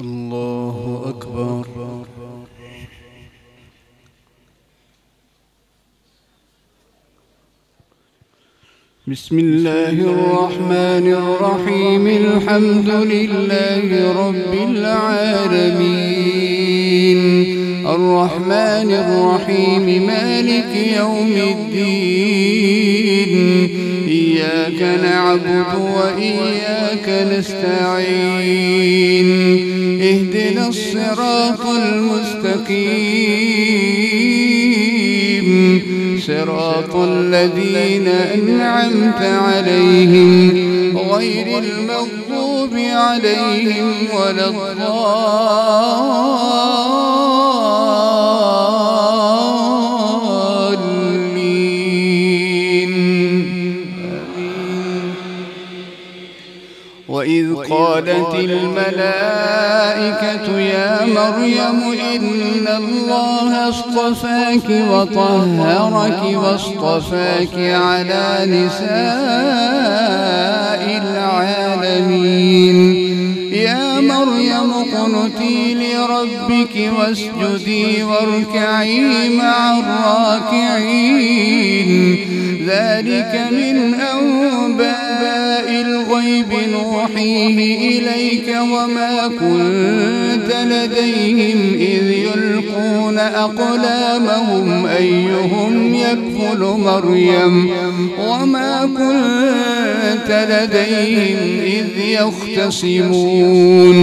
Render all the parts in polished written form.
الله أكبر. بسم الله الرحمن الرحيم. الحمد لله رب العالمين، الرحمن الرحيم، مالك يوم الدين. إياك نعبد وإياك نستعين، اهدنا الصراط المستقيم، صراط الذين أنعمت عليهم غير المغضوب عليهم ولا الضالين. وإذ قالت الملائكة يا مريم إن الله اصطفاك وطهرك واصطفاك على نساء العالمين. يا مريم اقنتي لربك واسجدي واركعي مع الراكعين. ذلك من أنباء الغيب نوحيه إليك وما كنت لديهم إذ يلقون أقلامهم أيهم يكفل مريم وما كنت لديهم إذ يختصمون.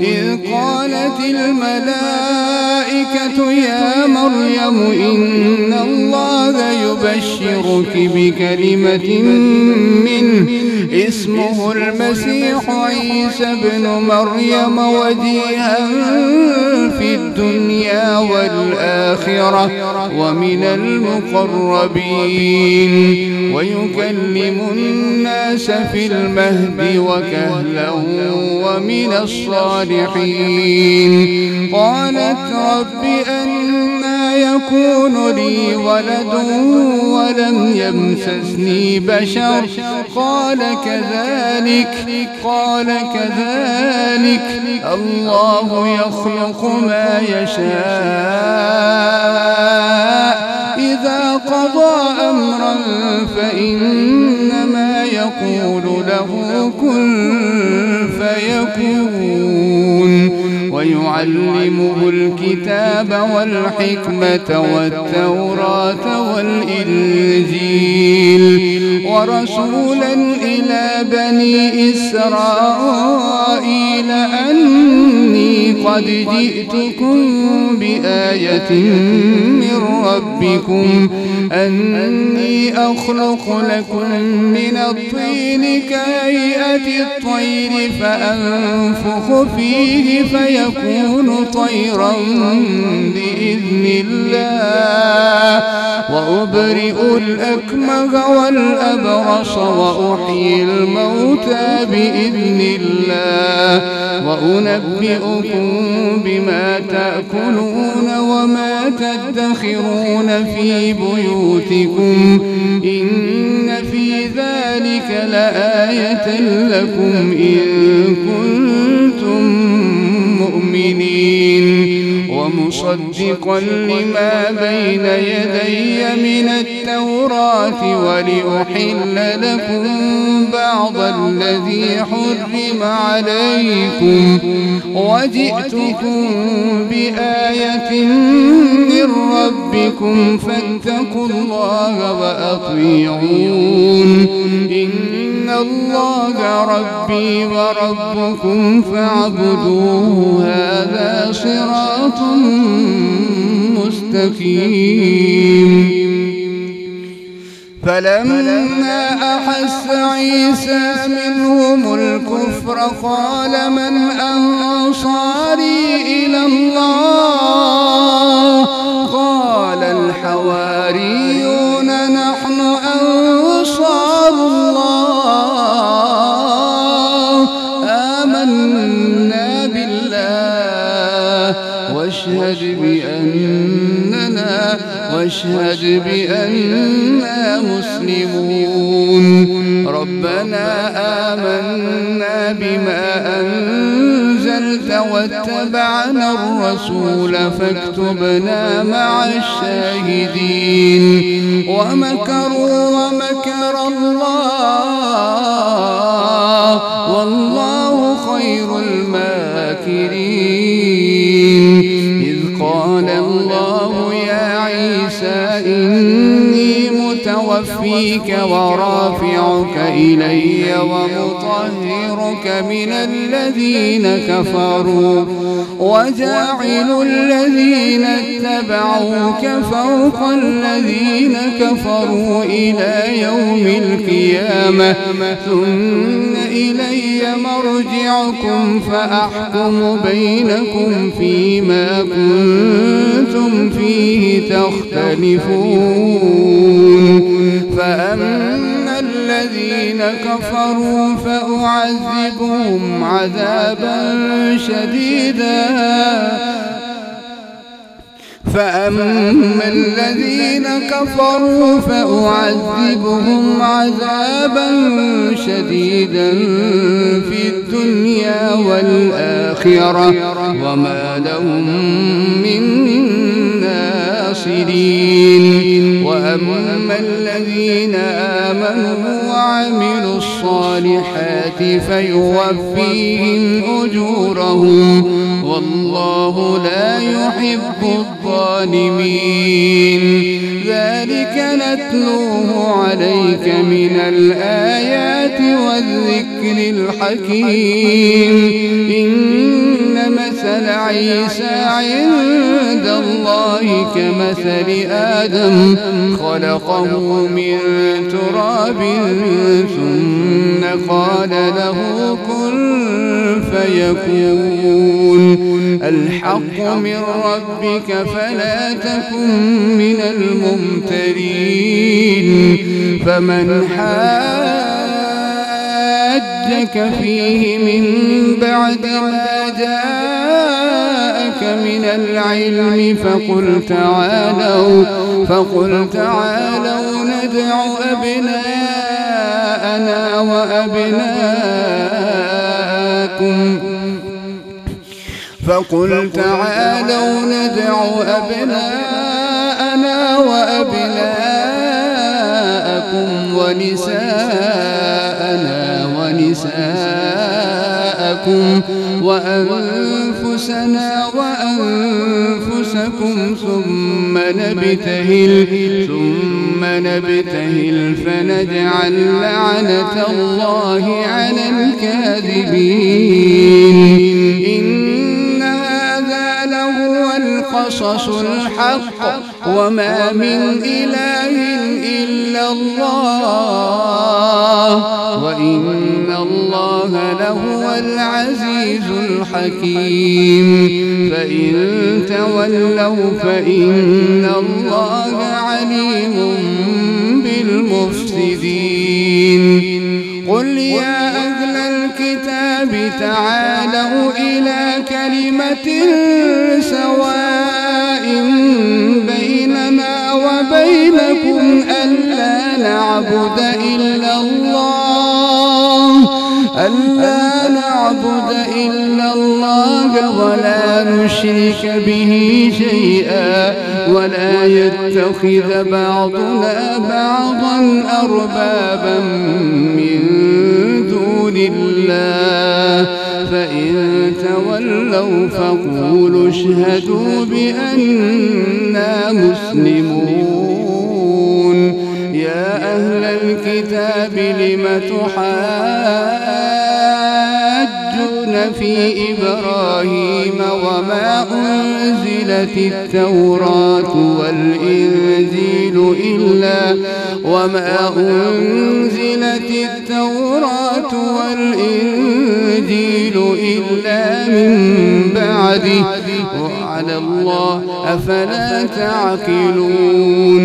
إذ قالت الملائكة يا مريم إن الله يبشرك بكلمة منه اسمه المسيح عيسى بن مريم وجيها في الدنيا والآخرة ومن المقربين ويكلم الناس في المهد وكهلا ومن الصالحين. قالت رب أنى يكون لي ولد ولم يمسسني بشر قال كذلك الله يخلق ما يشاء إذا قضى أمرا فإنما يقول له كن فيكون. ويعلمه الكتاب والحكمة والتوراة والإنجيل ورسولا إلى بني إسرائيل أني قد جئتكم بآية من ربكم أني أخلق لكم من الطين كهيئة الطير فأنفخ فيه فيكون طيرا بإذن الله وأبرئ الأكمه والأبرص وأحيي الموتى بإذن الله وأنبئكم بما تأكلون وما تدخرون في بيوتكم إن في ذلك لآية لكم إن كنتم مؤمنين. ومصدقا لما بين يدي من التوراة ولأحل لكم بعض الذي حرم عليكم وجئتكم بآية من ربكم فاتقوا الله وأطيعون إن الله ربي وربكم فاعبدوه هذا صراط مستقيم. فلما أحس عيسى منهم الكفر قال من أنصاري إلى الله قال الحواريون نحن أنصار الله آمنا بالله واشهد بأننا مسلمون. ربنا آمنا بما أنزلت أنزلت واتبعنا الرسول فاكتبنا مع الشاهدين ومكروا ومكر الله والله خير الماكرين إذ قال الله يا عيسى إني متوفيك ورافعك إلي ومطهرك من الذين كفروا وجاعل الذين اتبعوك فوق الذين كفروا إلى يوم القيامة ثم إلي مرجعكم فأحكم بينكم فيما كنتم فيه تختلفون فأما الذين كفروا فأعذبهم عذابا شديدا في الدنيا والآخرة وما لهم من ناصرين وأما الذين آمنوا وعملوا الصالحات فيوفيهم أجورهم والله لا يحب الظالمين ذلك نتلوه عليك من الآيات والذكر الحكيم إن مثل عيسى عند الله كمثل آدم خلقه من تراب ثم قال له كن فيكون الحق من ربك فلا تكن من الممترين فمن حاجك فيه من بعد ما جاءك من العلم فقل تعالوا ندع أبناءنا وأبناءكم ونساءنا ونساءكم وأنفسنا وأنفسكم ثم نبتهل فنجعل لعنة الله على الكاذبين إن هذا لهو القصص الحق وما من إله إلا الله وإن الله لهو العزيز الحكيم فإن تولوا فإن الله عليم بالمفسدين قل يا أهل الكتاب تعالوا إلى كلمة سواء بيننا وبينكم ألا نعبد إلا الله ولا نشرك به شيئا ولا يتخذ بعضنا بعضا أربابا من دون الله فإن تولوا فقولوا اشهدوا بأننا مسلمون يا أهل الكتاب لم تحاجون في إبراهيم وما أنزلت التوراة والإنجيل إلا من بعده وعلى الله أفلا تعقلون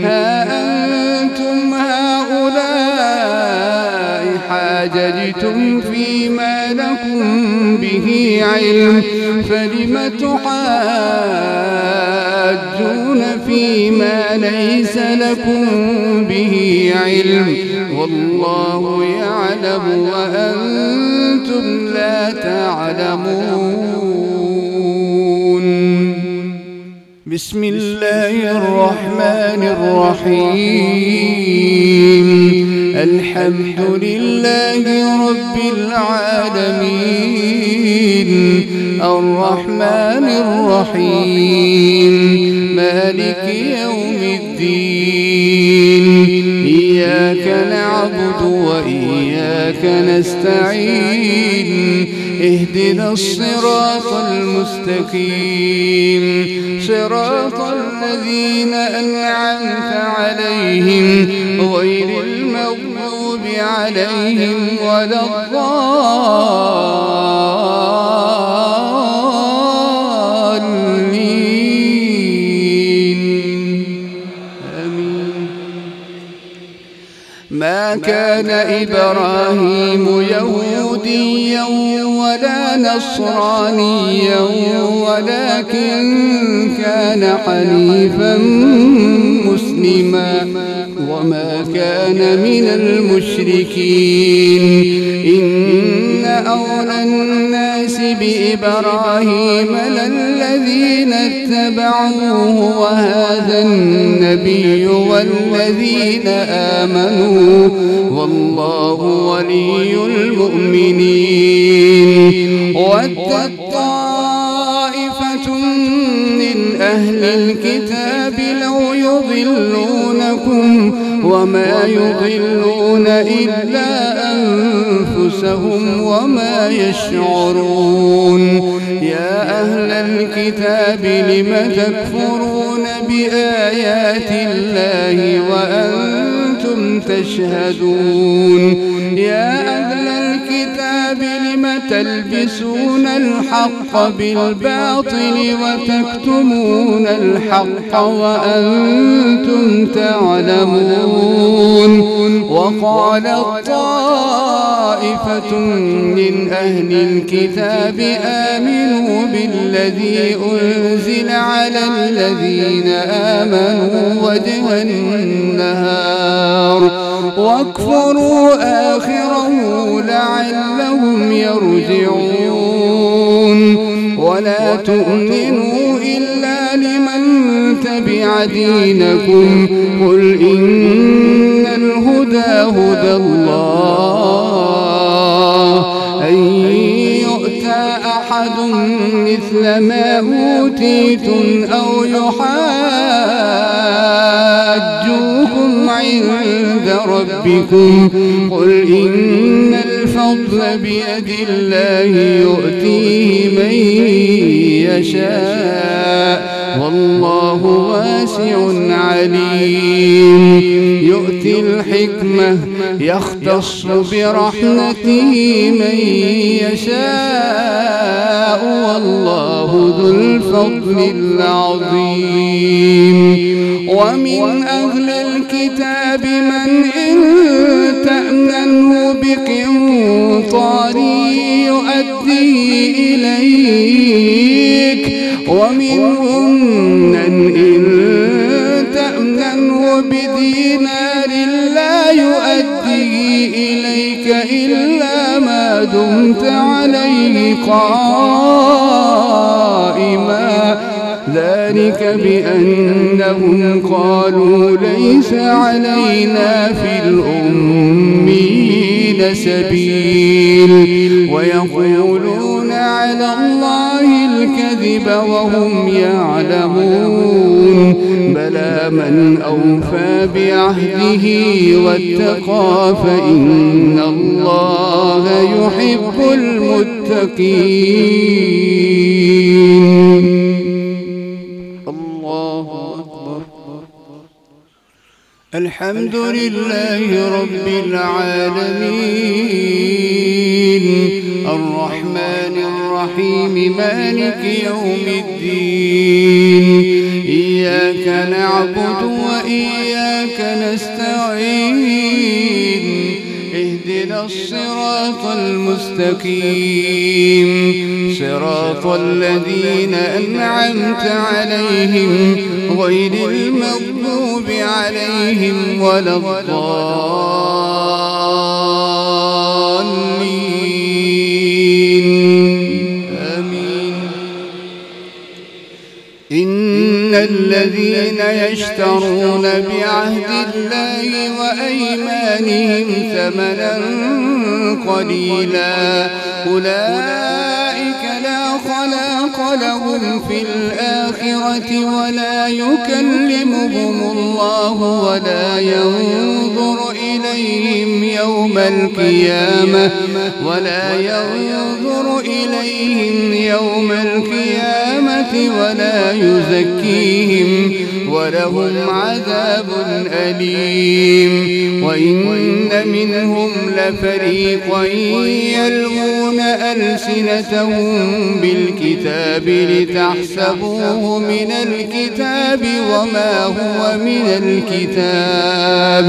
ها أنتم هؤلاء حاججتم فيما لكم به علم فلم تحاجون فيما ليس لكم به علم والله يعلم وأنتم لا لا تعلمون. بسم الله الرحمن الرحيم. الحمد لله رب العالمين، الرحمن الرحيم، مالك يوم الدين، إياك نعبد وإياك نستعين، اهدنا الصراط المستقيم، صراط الذين أنعمت عليهم غير المغضوب عليهم ولا الضالين. آمين. ما كان إبراهيم يهوديا ولا نصرانيا ولكن كان حنيفا مسلما وما كان من المشركين. إن أولى الناس بإبراهيم للذين اتبعوه وهذا النبي والذين آمنوا، والله ولي المؤمنين. ودت طائفة من أهل الكتاب لو يضلونكم وما يضلون إلا أنفسهم وما يشعرون. يا أهل الكتاب لم تكفرون بآيات الله وأنتم تشهدون. يا أهل الكتاب لم تلبسون الحق بالباطل وتكتمون الحق وأنتم تعلمون. وقالت طائفة من أهل الكتاب آمنوا بالذي أنزل على الذين آمنوا وجه النهار واكفروا آخره لعلهم يرجعون. ولا تؤمنوا إلا لمن تبع دينكم، قل إن الهدى هدى الله أن يؤتى أحد مثل ما أوتيتم أو يحاجوكم عند ربكم، قل إن الفضل بيد الله يؤتيه من يشاء والله واسع عليم. يؤتي الحكمة يختص برحمته من يشاء والله ذو الفضل العظيم. ومن أهل الكتاب من إن تأمنه بقنطار يؤديه إليك، ومنهم من إن تأمنه بدينار لا يؤديه إليك إلا ما دمت عليه قائما، ذلك بأنهم قالوا ليس علينا في الأميين سبيل، ويقولون على الله الكذب وهم يعلمون. بلى من أوفى بعهده واتقى فإن الله يحب المتقين. الله أكبر. الحمد لله رب العالمين، الرحمن الرحيم، مالك يوم الدين، إياك نعبد وإياك نستعين، اهدنا الصراط المستقيم، صراط الذين أنعمت عليهم غير المغضوب عليهم ولا الضالين. إن الذين يشترون بعهد الله وأيمانهم ثمنا قليلا أولئك لا خلاق لهم في الآخرة ولا يكلمهم الله ولا ينظر إليهم يوم القيامة ولا يزكيهم ولهم عذاب أليم. وإن منهم لفريقا يلوون ألسنتهم بالكتاب لتحسبوه من الكتاب وما هو من الكتاب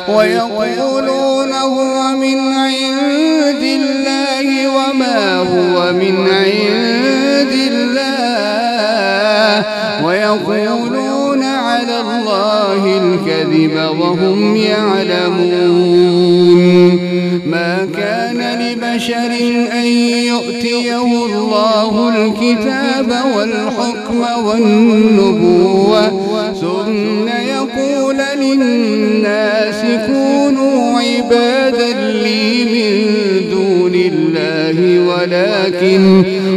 ويقولون هو من عند الله وما هو من عند الله ويقولون على الله الكذب وهم يعلمون. ما كان لبشر أن يؤتيه الله الكتاب والحكم والنبوة ثم يقول للناس كونوا عبادا لي من دون الله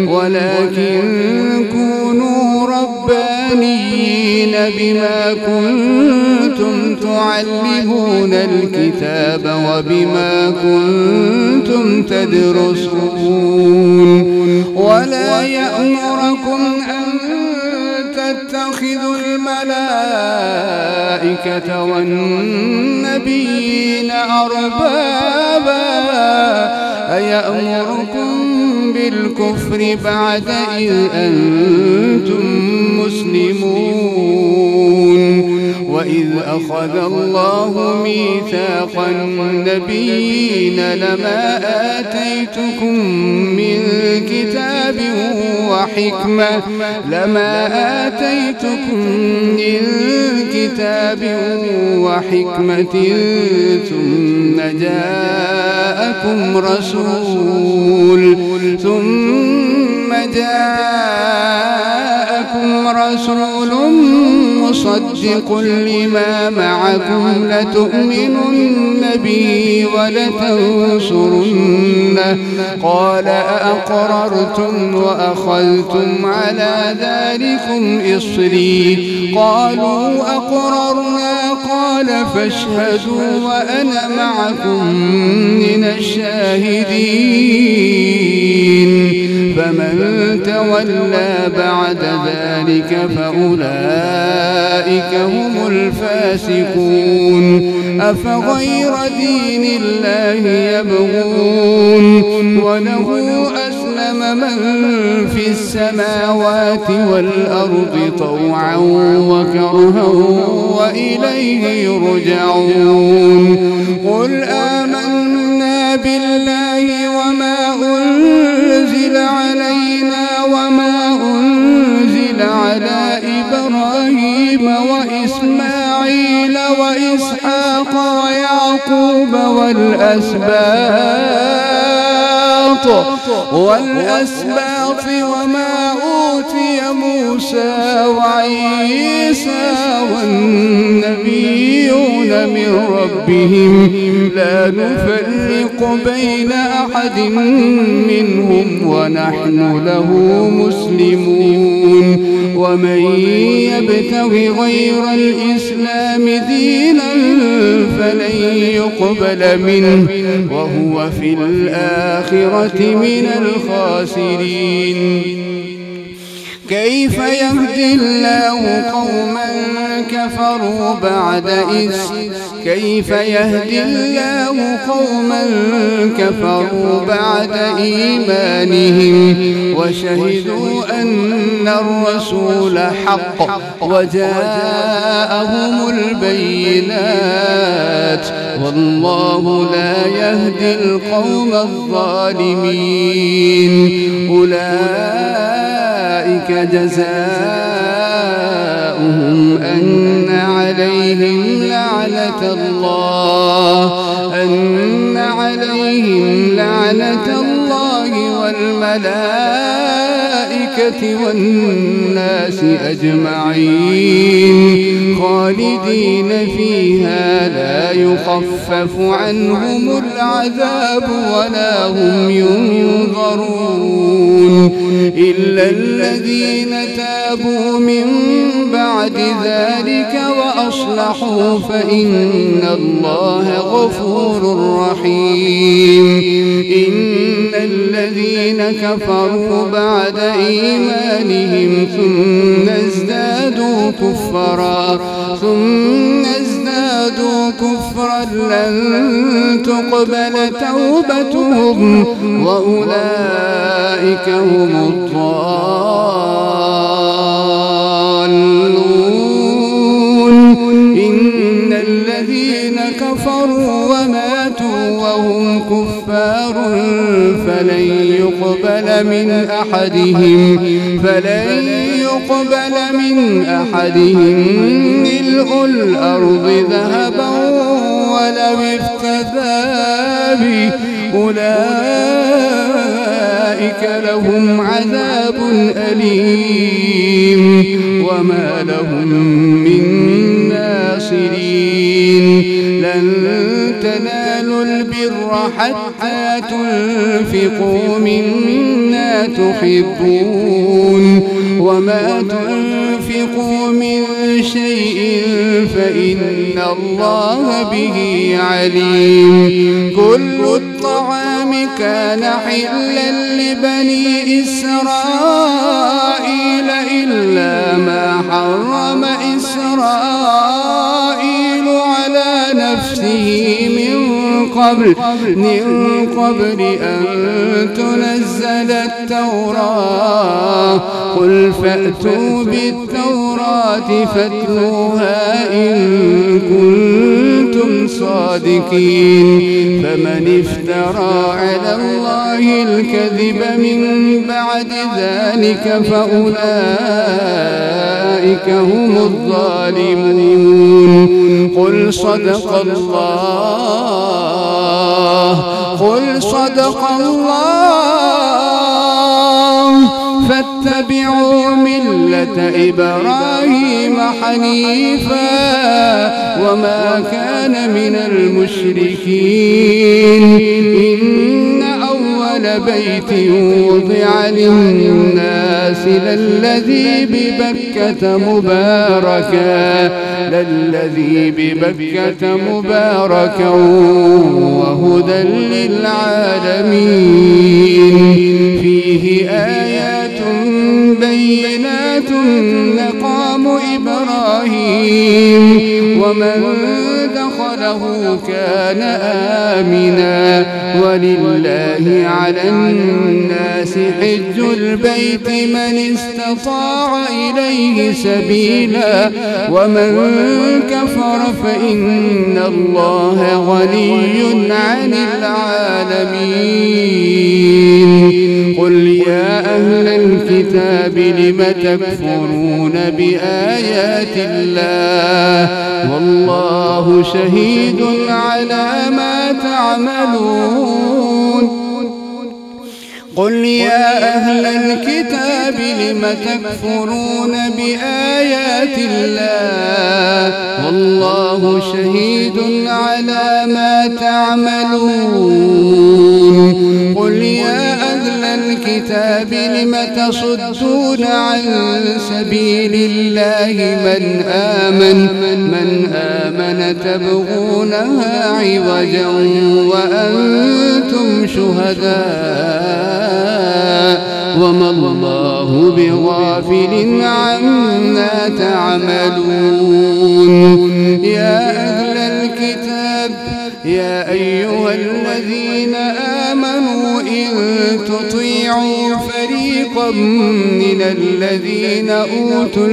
ولكن كونوا ربانيين بما كنتم تعلمون الكتاب وبما كنتم تدرسون. ولا يأمركم أن تتخذوا الملائكة والنبيين أربابا أيأمركم بالكفر بعد إذ أنتم مسلمون. وإذ أخذ الله ميثاق النبيين لما آتيتكم من كتاب وحكمة ثم جاءكم رسول مصدق لما معكم لتؤمنن به ولتنصرنه قال أأقررتم وأخذتم على ذلكم إصري قالوا أقررنا قال فاشهدوا وأنا معكم من الشاهدين. فمن تولى بعد ذلك فأولئك هم الفاسقون. أفغير دين الله يبغون وله أسلم من في السماوات والأرض طوعا وكرها وإليه يرجعون. قل آمنا بالله وما أنزل علينا وما أنزل على إبراهيم وإسماعيل وإسحاق ويعقوب والأسباط وما أوتي موسى وعيسى والنبيون من ربهم لا نفرق بين أحد منهم ونحن له مسلمون. ومن يبتغ غير الإسلام دينا فلن يقبل منه وهو في الآخرة من الخاسرين. كيف يهدي الله قوما كفروا بعد إيمانهم وشهدوا أن الرسول حق وجاءهم البينات والله لا يهدي القوم الظالمين. أولئك جزاؤهم أن عليهم لعنة الله والملائكة والناس أجمعين خالدين فيها لا يخفف عنهم العذاب ولا هم ينظرون إلا الذين تابوا من بعد ذلك وأصلحوا فإن الله غفور رحيم إن الذين كفروا بعد إيمانهم ثم ازدادوا كفرا لن تقبل توبتهم وأولئك هم الضالون إن الذين كفروا وماتوا وهم كفار فلن يقبل من أحدهم ملء الأرض ذهبا ولو افتدى به أولئك لهم عذاب أليم وما لهم من ناصرين لن تنالوا البر حتى تنفقوا مما تحبون وما تنفقوا من شيء فإن الله به عليم كل الطعام كان حلا لبني إسرائيل إلا ما حرم إسرائيل على نفسه من قبل أن تنزل التوراة قل فأتوا بالتوراة فاتلوها إن كنتم صادقين فمن افترى على الله الكذب من بعد ذلك فأولئك هم الظالمون قل صدق الله فاتبعوا ملة إبراهيم حنيفا وما كان من المشركين إن أول بيت وضع للناس للذي ببكة مباركا وهدى للعالمين فيه آيات بينات مقام إبراهيم ومن دخله كان آمنا ولله على الناس حج البيت من استطاع إليه سبيلا ومن كفر فإن الله غني عن العالمين قل يا أهل الكتاب لم تكفرون بآيات الله والله شهيد على ما تعملون قل يا أهل الكتاب لم تكفرون بآيات الله والله شهيد على ما تعملون قل يا أهل الكتاب لم تصدون عن سبيل الله من آمن تبغونها عوجا وأنتم شهداء وما الله بغافل عما تعملون يا أهل الكتاب يا أيها الذين آمنوا إن تطيعوا فريقا من الذين أوتوا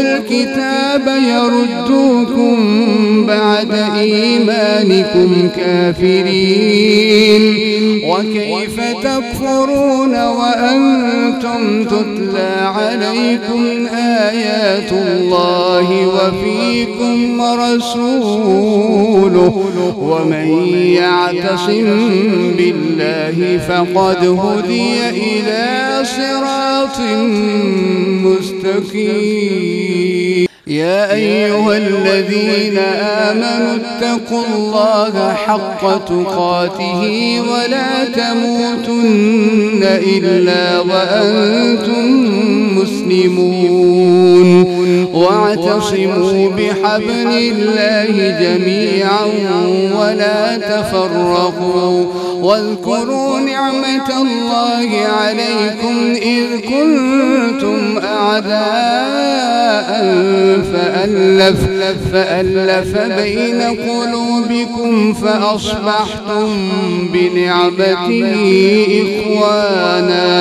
الكتاب يردوكم بعد إيمانكم كافرين وكيف تكفرون وأنتم تتلى عليكم آيات الله الله وفيكم رسوله ومن يعتصم بالله فقد هدي إلى صراط مستقيم. يا أيها الذين آمنوا اتقوا الله حق تقاته ولا تموتن إلا وأنتم مسلمون واعتصموا بحبل الله جميعا ولا تفرقوا واذكروا نعمة الله عليكم إذ كنتم أعداء فألف بين قلوبكم فأصبحتم بنعمته إخوانا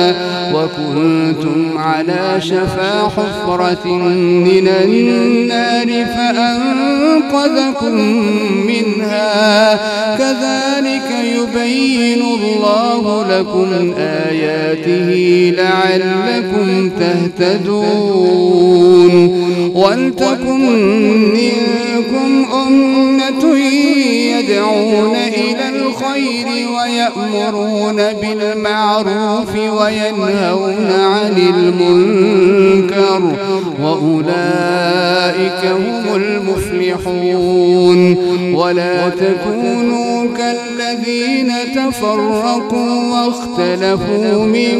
وكنتم على شفا حفرة من النار فأنقذكم منها كذلك يبين الله لكم آياته لعلكم تهتدون. ولتكن منكم أمة يدعون إلى الخير ويأمرون بالمعروف وينهون عن المنكر وأولئك هم المفلحون. ولا تكونوا كالذين تفرقوا واختلفوا من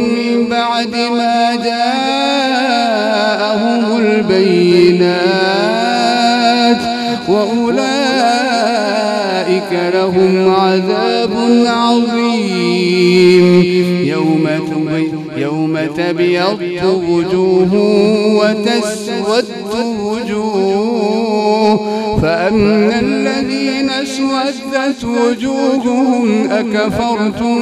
بعد ما جاءهم البينات وأولئك لهم عذاب عظيم. يوم تبيض وجوه وتسود وجوه فأما الذين اسودت وجوههم أكفرتم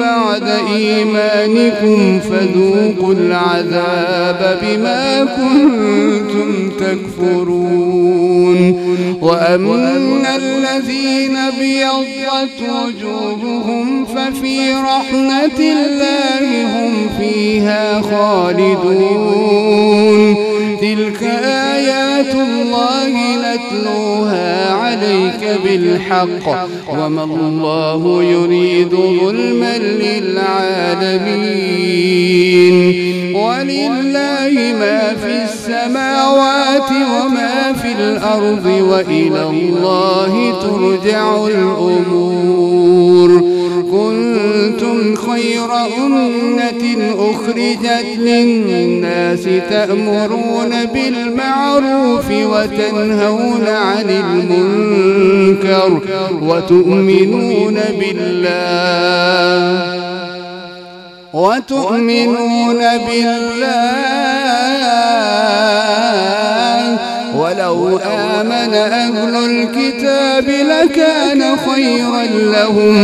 بعد إيمانكم فذوقوا العذاب بما كنتم تكفرون. وأما الذين ابيضت وجوههم ففي رحمة الله هم فيها خالدون. تلك آيات الله نتلوها عليك بالحق وما الله يريد ظلما للعالمين. ولله ما في السماوات وما في الأرض وإلى الله ترجع الأمور. كنتم خير أمة أخرجت للناس تأمرون بالمعروف وتنهون عن المنكر وتؤمنون بالله ولو آمن أهل الكتاب لكان خيرا لهم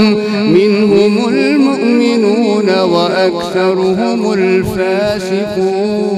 منهم المؤمنون وأكثرهم الفاسقون.